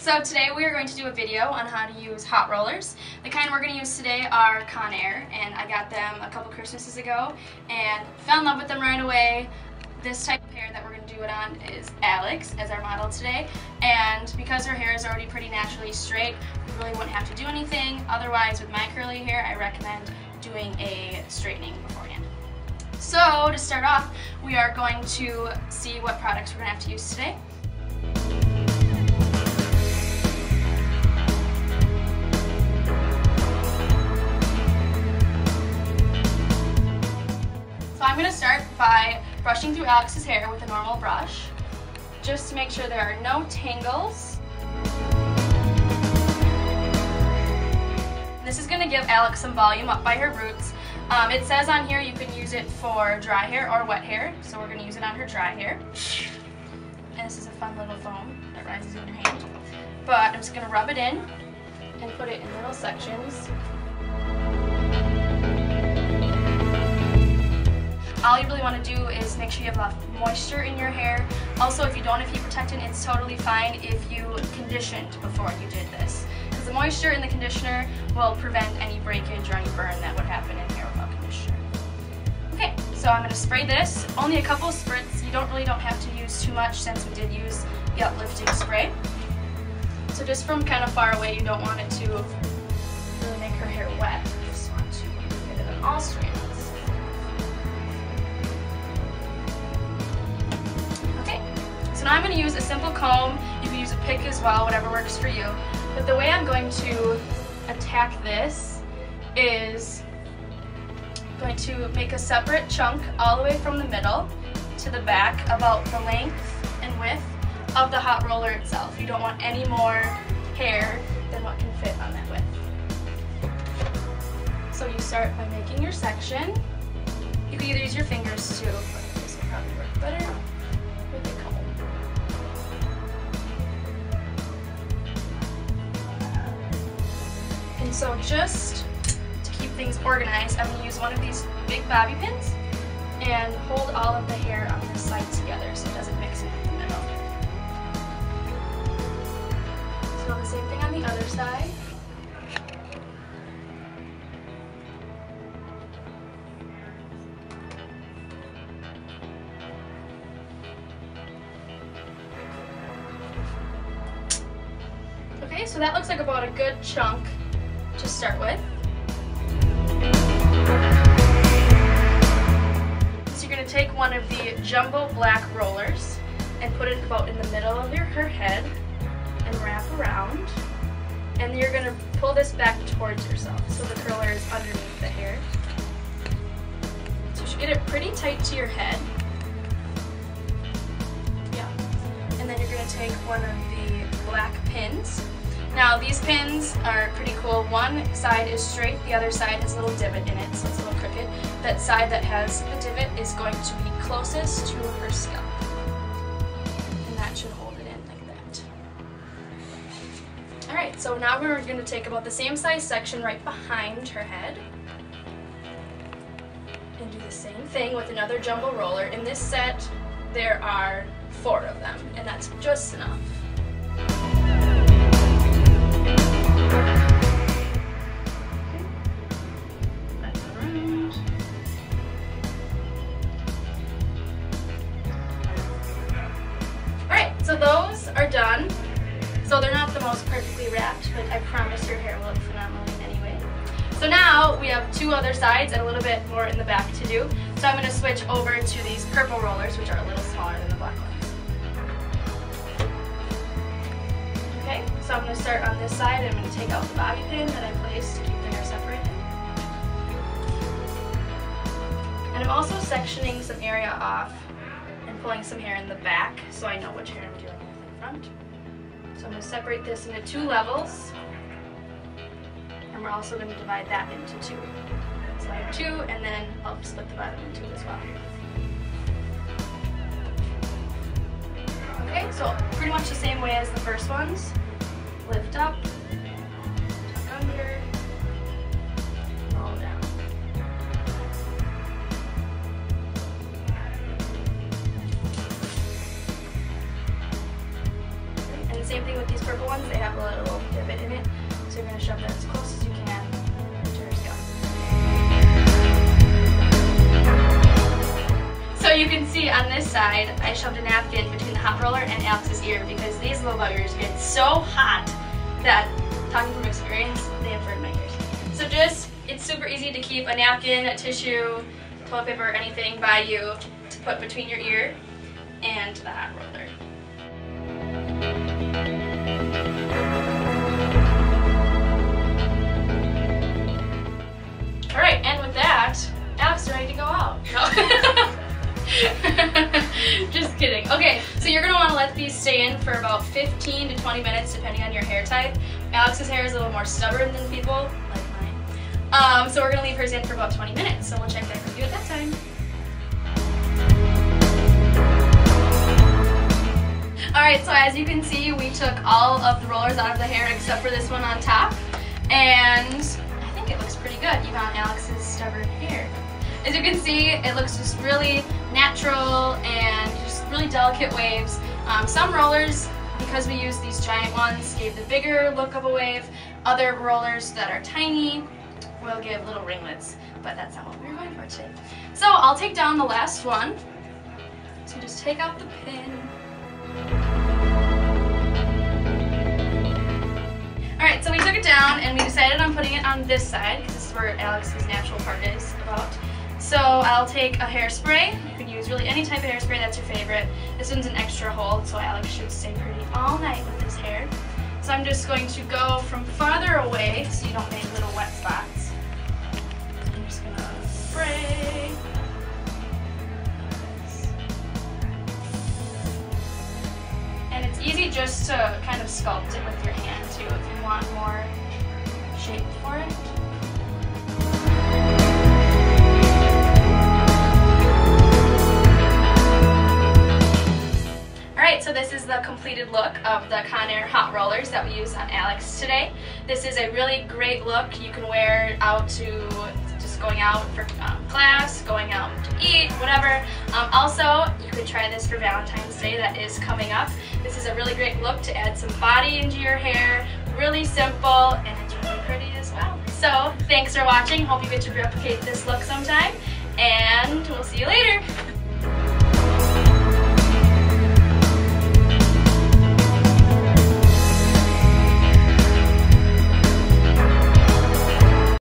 So today we are going to do a video on how to use hot rollers. The kind we're going to use today are Conair, and I got them a couple Christmases ago and fell in love with them right away. This type of hair that we're going to do it on is Alex as our model today, and because her hair is already pretty naturally straight, we really wouldn't have to do anything. Otherwise, with my curly hair, I recommend doing a straightening beforehand. So to start off, we are going to see what products we're going to have to use today. So I'm going to start by brushing through Alex's hair with a normal brush, just to make sure there are no tangles. This is going to give Alex some volume up by her roots. It says on here you can use it for dry hair or wet hair, so we're going to use it on her dry hair. And this is a fun little foam that rises in your hand. But I'm just going to rub it in and put it in little sections. All you really want to do is make sure you have enough moisture in your hair. Also, if you don't have heat protectant, it's totally fine if you conditioned before you did this, because the moisture in the conditioner will prevent any breakage or any burn that would happen in hair without conditioner. Okay, so I'm going to spray this. Only a couple of spritz. You don't have to use too much since we did use the uplifting spray. So just from kind of far away, you don't want it to really make her hair wet. You just want to get it on all strands. So now I'm going to use a simple comb. You can use a pick as well, whatever works for you. But the way I'm going to attack this is going to make a separate chunk all the way from the middle to the back, about the length and width of the hot roller itself. You don't want any more hair than what can fit on that width. So you start by making your section. You can either use your fingers too, but this will probably work better with a comb. And so just to keep things organized, I'm going to use one of these big bobby pins and hold all of the hair on this side together so it doesn't mix in the middle. So the same thing on the other side. Okay, so that looks like about a good chunk to start with. So you're going to take one of the jumbo black rollers and put it about in the middle of her head and wrap around. And you're going to pull this back towards yourself so the curler is underneath the hair. So you should get it pretty tight to your head. Yeah. And then you're going to take one of the black pins. Now these pins are pretty cool. One side is straight, the other side has a little divot in it, so it's a little crooked. That side that has the divot is going to be closest to her scalp. And that should hold it in like that. Alright, so now we're going to take about the same size section right behind her head. And do the same thing with another jumbo roller. In this set, there are 4 of them, and that's just enough. So those are done. So they're not the most perfectly wrapped, but I promise your hair will look phenomenal anyway. So now we have 2 other sides and a little bit more in the back to do. So I'm going to switch over to these purple rollers, which are a little smaller than the black ones. Okay, so I'm going to start on this side and I'm going to take out the bobby pin that I placed to keep the hair separated. And I'm also sectioning some area off and pulling some hair in the back so I know which hair I'm dealing with in front. So I'm going to separate this into 2 levels, and we're also going to divide that into 2. So I have 2, and then I'll split the bottom in 2 as well. Okay, so pretty much the same way as the first ones. Lift up, tuck under, roll down. same thing with these purple ones. They have a little divot in it, so you're going to shove that as close as you can to your scalp. So you can see on this side, I shoved a napkin between the hot roller and Alex's ear because these little buggers get so hot that, talking from experience, they have burned my ears. So it's super easy to keep a napkin, a tissue, toilet paper, anything by you to put between your ear and the hot roller. Alright, and with that, Alex is ready to go out. No. Just kidding. Okay, so you're going to want to let these stay in for about 15 to 20 minutes depending on your hair type. Alex's hair is a little more stubborn than people, like mine. So we're going to leave hers in for about 20 minutes, so we'll check back with you at that time. Alright, so as you can see, we took all of the rollers out of the hair except for this one on top, and I think it looks pretty good, even on Alex's stubborn hair. As you can see, it looks just really natural and just really delicate waves. Some rollers, because we use these giant ones, gave the bigger look of a wave. Other rollers that are tiny will give little ringlets, but that's not what we were going for today. So I'll take down the last one. So just take out the pin. Alright, so we took it down and we decided on putting it on this side because this is where Alex's natural part is about. So I'll take a hairspray. You can use really any type of hairspray that's your favorite. This one's an extra hold, so Alex should stay pretty all night with his hair. So I'm just going to go from farther away so you don't make little wet spots. I'm just going to spray. And it's easy just to kind of sculpt it with your hand too if you want more shape for it. Alright, so this is the completed look of the Conair hot rollers that we use on Alex today. This is a really great look. You can wear out to just going out for class, going out to eat, whatever. Also, you could try this for Valentine's Day that is coming up. This is a really great look to add some body into your hair. Really simple, and it's really pretty as well. So, thanks for watching. Hope you get to replicate this look sometime, and we'll see you later.